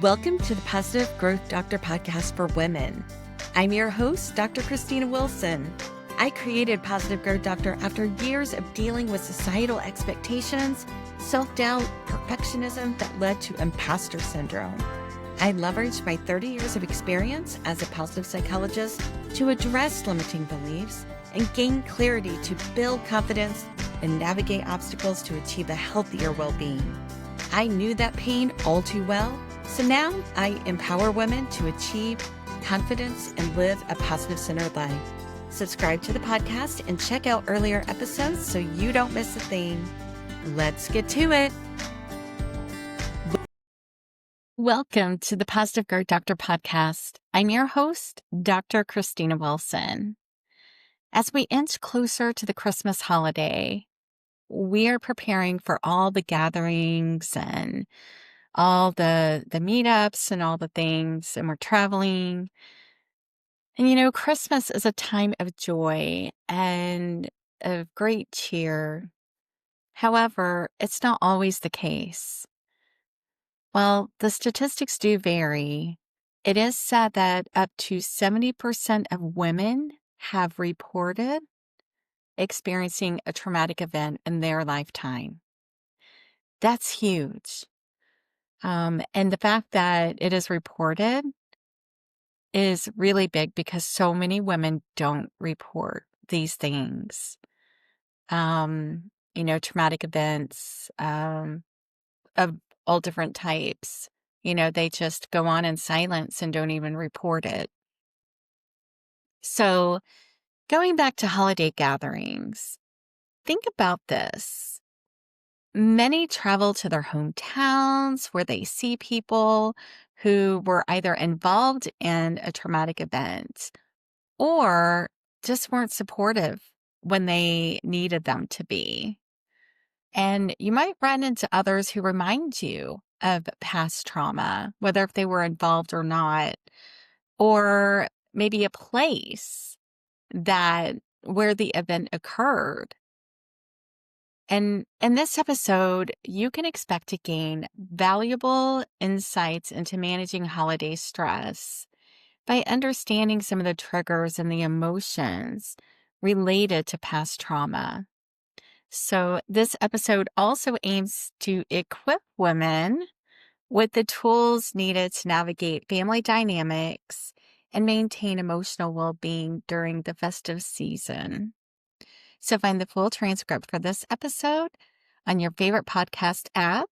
Welcome to the Positive Growth Doctor podcast for women. I'm your host, Dr. Christina Wilson. I created Positive Growth Doctor after years of dealing with societal expectations, self-doubt, perfectionism that led to imposter syndrome. I leveraged my 30 years of experience as a positive psychologist to address limiting beliefs and gain clarity to build confidence and navigate obstacles to achieve a healthier well-being. I knew that pain all too well, so now I empower women to achieve confidence and live a positive centered life. Subscribe to the podcast and check out earlier episodes so you don't miss a thing. Let's get to it. Welcome to the Positive Growth Doctor podcast. I'm your host, Dr. Christina Wilson. As we inch closer to the Christmas holiday, we are preparing for all the gatherings and all the meetups and all the things, and we're traveling. And Christmas is a time of joy and of great cheer. However, it's not always the case. While the statistics do vary, it is said that up to 70% of women have reported experiencing a traumatic event in their lifetime. That's huge. And the fact that it is reported is really big because so many women don't report these things. Traumatic events of all different types. They just go on in silence and don't even report it. So going back to holiday gatherings, think about this. Many travel to their hometowns where they see people who were either involved in a traumatic event or just weren't supportive when they needed them to be. And you might run into others who remind you of past trauma, whether if they were involved or not, or maybe a place where the event occurred. And in this episode, you can expect to gain valuable insights into managing holiday stress by understanding some of the triggers and the emotions related to past trauma. So this episode also aims to equip women with the tools needed to navigate family dynamics and maintain emotional well-being during the festive season. So find the full transcript for this episode on your favorite podcast app,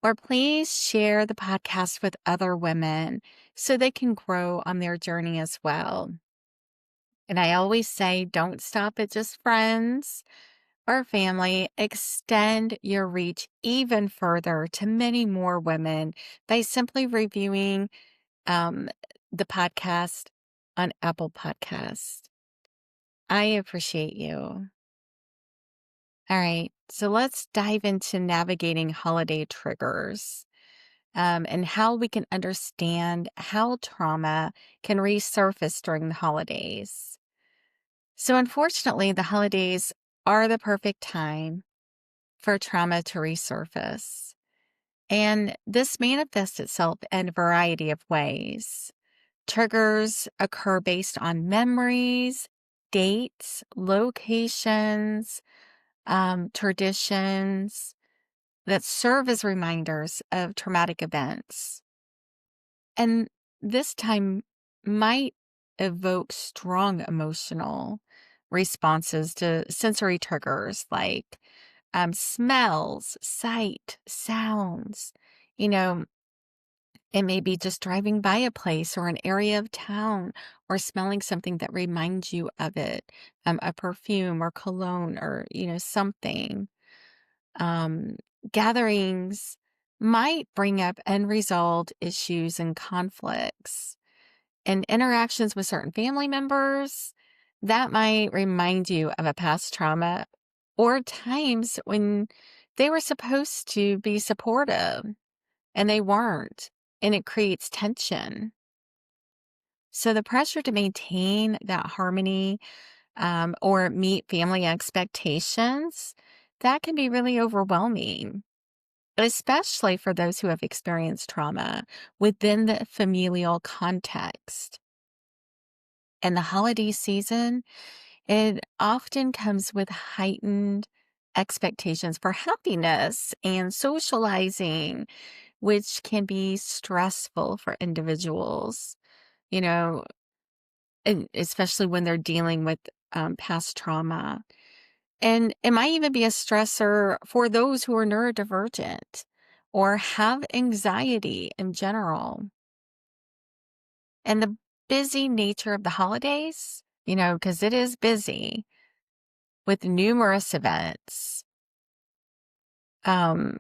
or please share the podcast with other women so they can grow on their journey as well. And I always say, don't stop at just friends or family. Extend your reach even further to many more women by simply reviewing the podcast on Apple Podcasts. I appreciate you. All right, so let's dive into navigating holiday triggers and how we can understand how trauma can resurface during the holidays. So, unfortunately, the holidays are the perfect time for trauma to resurface. And this manifests itself in a variety of ways. Triggers occur based on memories, dates, locations, traditions that serve as reminders of traumatic events. And this time might evoke strong emotional responses to sensory triggers like smells, sight, sounds. You know, it may be just driving by a place or an area of town or smelling something that reminds you of it, a perfume or cologne or, something. Um, Gatherings might bring up unresolved issues and conflicts, and interactions with certain family members that might remind you of a past trauma or times when they were supposed to be supportive and they weren't, and it creates tension. So the pressure to maintain that harmony or meet family expectations, that can be really overwhelming. especially for those who have experienced trauma within the familial context. And the holiday season, it often comes with heightened expectations for happiness and socializing, which can be stressful for individuals, you know, and especially when they're dealing with past trauma. And it might even be a stressor for those who are neurodivergent or have anxiety in general. And the busy nature of the holidays, because it is busy with numerous events. Um,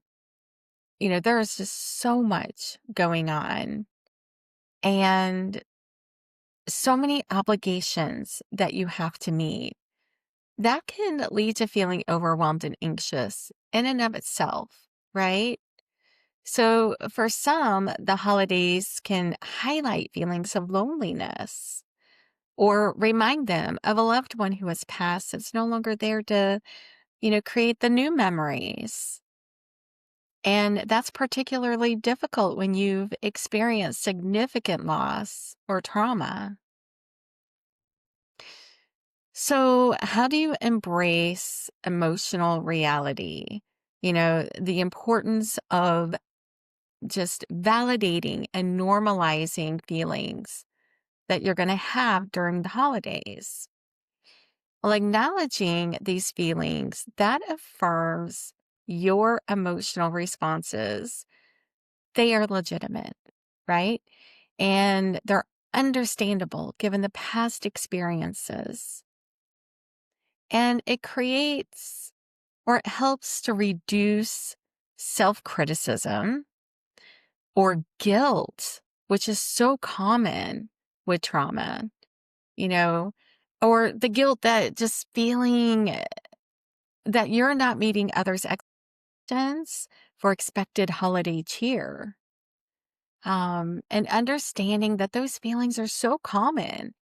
there's just so much going on and so many obligations that you have to meet. That can lead to feeling overwhelmed and anxious in and of itself, right? So, for some, the holidays can highlight feelings of loneliness or remind them of a loved one who has passed that's no longer there to, create the new memories. And that's particularly difficult when you've experienced significant loss or trauma. So, how do you embrace emotional reality? The importance of just validating and normalizing feelings that you're going to have during the holidays. Well, acknowledging these feelings that affirms your emotional responses. They are legitimate, right? And they're understandable given the past experiences. And it creates or it helps to reduce self criticism or guilt, which is so common with trauma, you know, or the guilt that just feeling that you're not meeting others' expectations for expected holiday cheer. And understanding that those feelings are so common,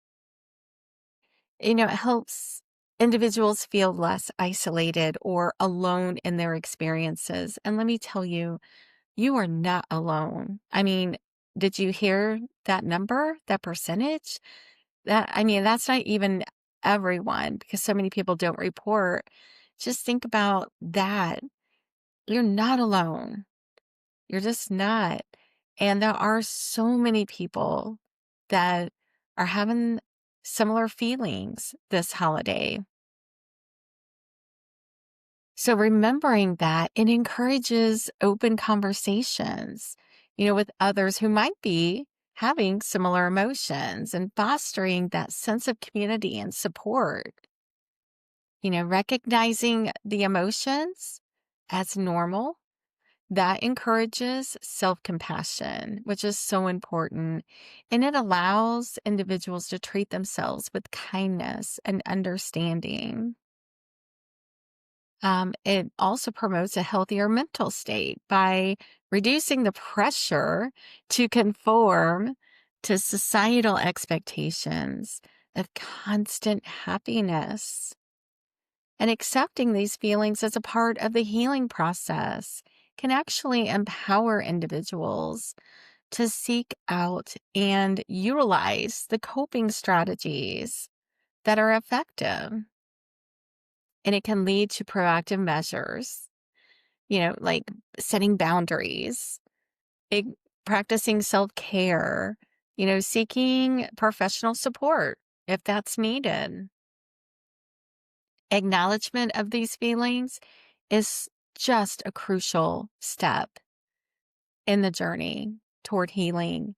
it helps individuals feel less isolated or alone in their experiences. And let me tell you, you are not alone. I mean, did you hear that number, that percentage? That's not even everyone because so many people don't report. Just think about that. You're not alone. You're just not. And there are so many people that are having similar feelings this holiday. So remembering that, it encourages open conversations, with others who might be having similar emotions and fostering that sense of community and support. Recognizing the emotions as normal, that encourages self-compassion, which is so important. And it allows individuals to treat themselves with kindness and understanding. It also promotes a healthier mental state by reducing the pressure to conform to societal expectations of constant happiness. And accepting these feelings as a part of the healing process can actually empower individuals to seek out and utilize the coping strategies that are effective. And it can lead to proactive measures, like setting boundaries, big, practicing self care, seeking professional support if that's needed. Acknowledgement of these feelings is just a crucial step in the journey toward healing.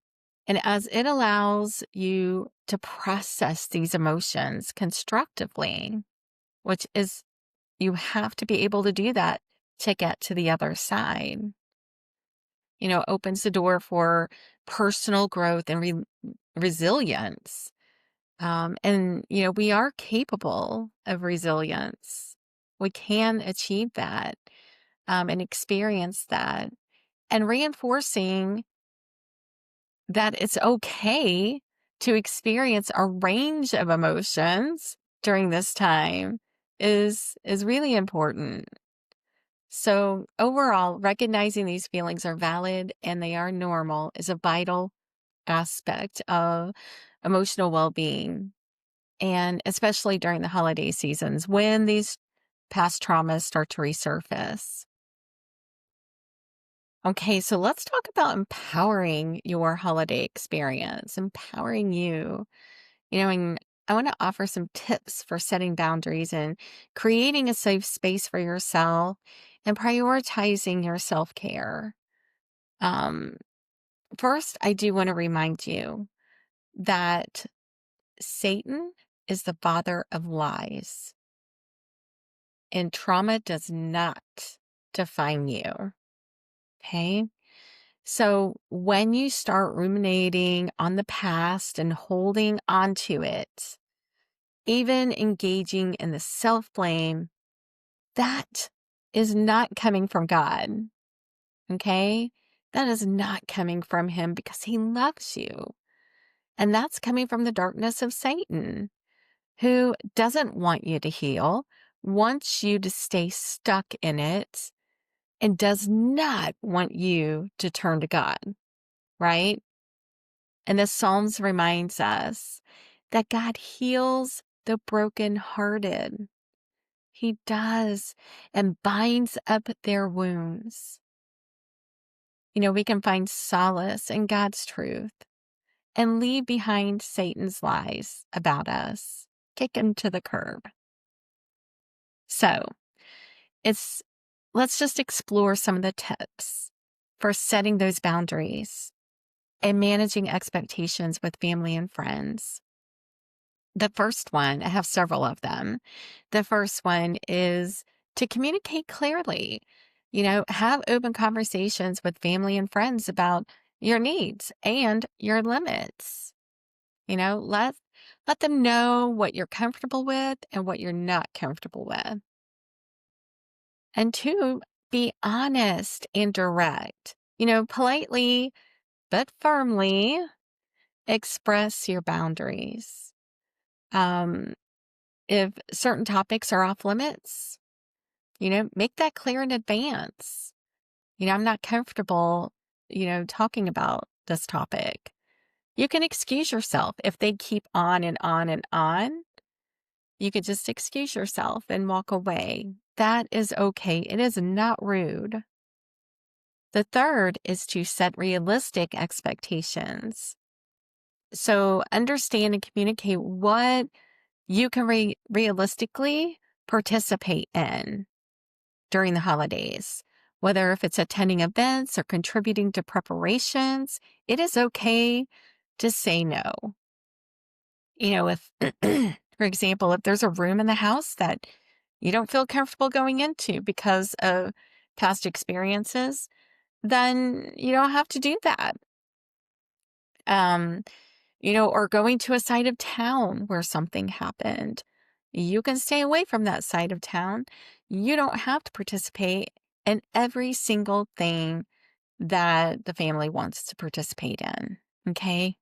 And as it allows you to process these emotions constructively, which is, you have to be able to do that to get to the other side, opens the door for personal growth and resilience. We are capable of resilience. We can achieve that and experience that. And reinforcing that it's okay to experience a range of emotions during this time is really important. So, overall, recognizing these feelings are valid and they are normal is a vital aspect of emotional well being. And especially during the holiday seasons when these past traumas start to resurface. Okay, so let's talk about empowering your holiday experience, empowering you. And I want to offer some tips for setting boundaries and creating a safe space for yourself and prioritizing your self care. Um, First, I do want to remind you that Satan is the father of lies, and trauma does not define you. Okay. So when you start ruminating on the past and holding on to it, even engaging in the self blame, that is not coming from God. Okay. That is not coming from Him because He loves you. And that's coming from the darkness of Satan, who doesn't want you to heal, wants you to stay stuck in it, and does not want you to turn to God, right? And the Psalms reminds us that God heals the brokenhearted. He does, and binds up their wounds. We can find solace in God's truth and leave behind Satan's lies about us. Kick him to the curb. So, it's let's just explore some of the tips for setting those boundaries and managing expectations with family and friends. The first one, I have several of them. The first one is to communicate clearly. Have open conversations with family and friends about your needs and your limits. Let them know what you're comfortable with and what you're not comfortable with. And two, be honest and direct. Politely but firmly express your boundaries. Um, if certain topics are off limits, make that clear in advance. I'm not comfortable, talking about this topic. You can excuse yourself. If they keep on and on and on, you could just excuse yourself and walk away. That is okay. It is not rude. The third is to set realistic expectations. So understand and communicate what you can realistically participate in during the holidays. Whether if it's attending events or contributing to preparations, it is okay to say no. If, for example, if there's a room in the house that you don't feel comfortable going into because of past experiences, then you don't have to do that. Um, or going to a side of town where something happened. You can stay away from that side of town. You don't have to participate in every single thing that the family wants to participate in. Okay.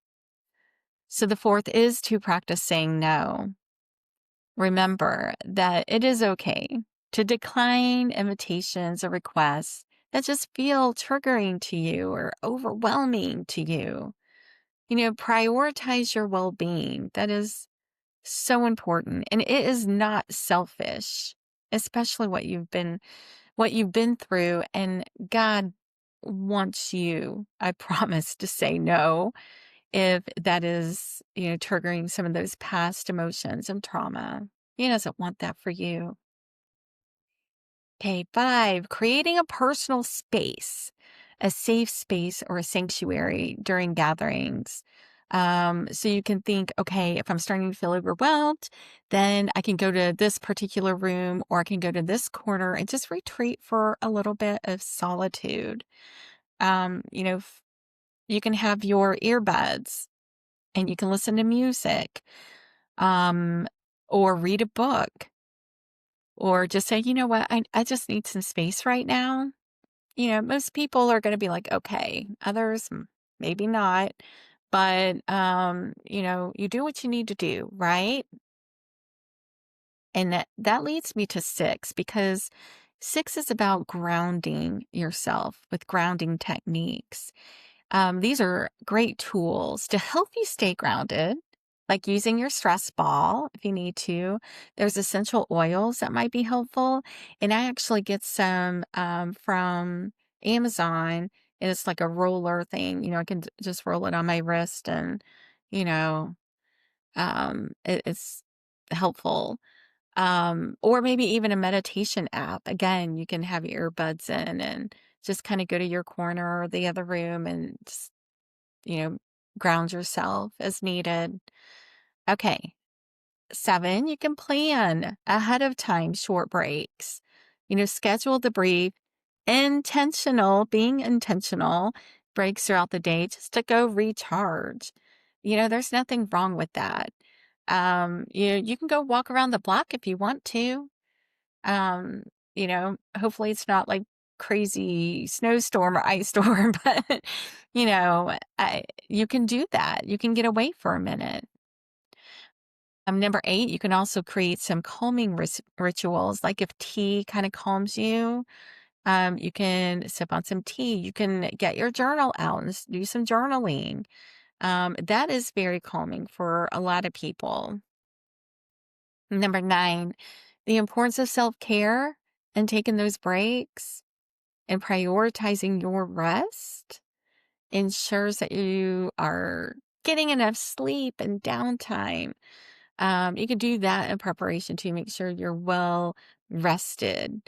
So the fourth is to practice saying no. Remember that it is okay to decline invitations or requests that just feel triggering to you or overwhelming to you. Prioritize your well being. That is so important. And it is not selfish, especially what you've been through. And God wants you, I promise, to say no if that is, triggering some of those past emotions and trauma. He doesn't want that for you. Okay, 5, creating a personal space, a safe space or a sanctuary during gatherings. So you can think, okay, if I'm starting to feel overwhelmed, then I can go to this particular room or I can go to this corner and just retreat for a little bit of solitude. You can have your earbuds and you can listen to music, um, or read a book, or just say, you know what, I just need some space right now. Most people are going to be like, okay, others, maybe not. But, you do what you need to do, right? And that leads me to 6, because 6 is about grounding yourself with grounding techniques. These are great tools to help you stay grounded, like using your stress ball if you need to. There's essential oils that might be helpful. And I actually get some from Amazon, and it's like a roller thing. I can just roll it on my wrist, and, you know, it's helpful. Or maybe even a meditation app. Again, you can have your earbuds in and just kind of go to your corner or the other room and just, you know, ground yourself as needed. Okay. 7, you can plan ahead of time short breaks. Schedule the brief, being intentional breaks throughout the day just to go recharge. There's nothing wrong with that. You can go walk around the block if you want to. Hopefully it's not like crazy snowstorm or ice storm, but you can do that. You can get away for a minute. Number 8, you can also create some calming rituals. Like if tea kind of calms you, you can sip on some tea. You can get your journal out and do some journaling. That is very calming for a lot of people. Number 9, the importance of self-care and taking those breaks and prioritizing your rest ensures that you are getting enough sleep and downtime. You can do that in preparation to make sure you're well rested,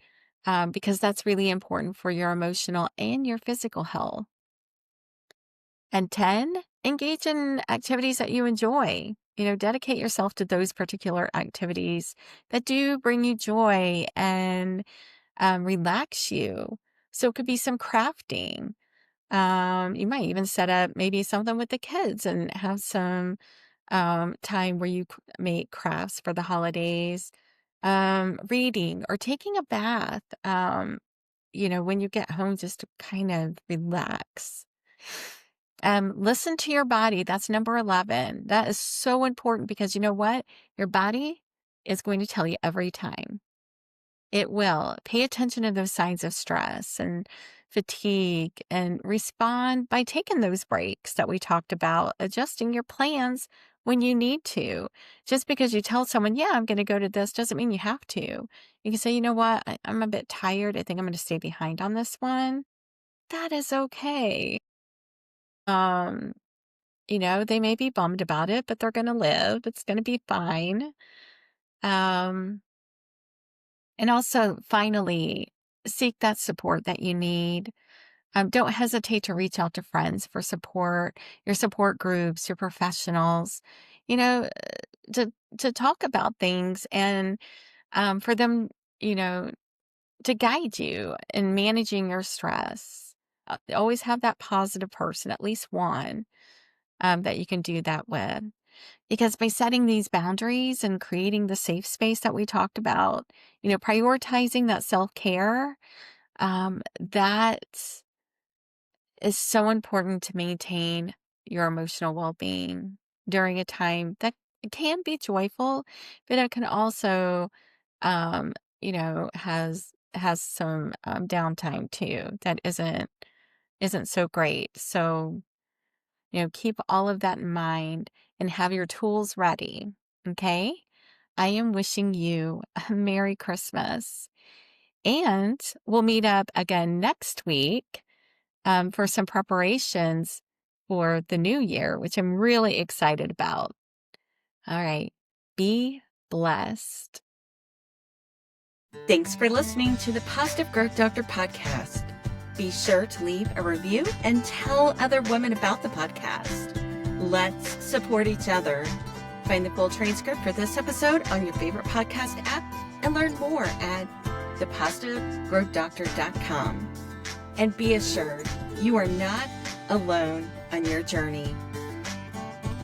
because that's really important for your emotional and your physical health. And 10, engage in activities that you enjoy. Dedicate yourself to those particular activities that do bring you joy and relax you. So it could be some crafting. You might even set up maybe something with the kids and have some time where you make crafts for the holidays, reading or taking a bath, when you get home just to kind of relax. Listen to your body. That's number 11. That is so important because you know what? Your body is going to tell you every time. It will. Pay attention to those signs of stress and fatigue and respond by taking those breaks that we talked about, adjusting your plans when you need to. Just because you tell someone, yeah, I'm going to go to this doesn't mean you have to. You can say, you know what? I'm a bit tired. I think I'm going to stay behind on this one. That is okay. Um, they may be bummed about it, but they're going to live. It's going to be fine. Um, And also, finally, seek that support that you need. Don't hesitate to reach out to friends for support, your support groups, your professionals, you know, to talk about things and for them, you know, to guide you in managing your stress. Always have that positive person, at least one, that you can do that with. Because by setting these boundaries and creating the safe space that we talked about, prioritizing that self-care, that is so important to maintain your emotional well-being during a time that can be joyful, but it can also, has some downtime too that isn't so great. So keep all of that in mind and have your tools ready. Okay. I am wishing you a Merry Christmas. And we'll meet up again next week for some preparations for the new year, which I'm really excited about. All right. Be blessed. Thanks for listening to the Positive Growth Doctor podcast. Be sure to leave a review and tell other women about the podcast. Let's support each other. Find the full transcript for this episode on your favorite podcast app and learn more at thepositivegrowthdoctor.com. And be assured, you are not alone on your journey.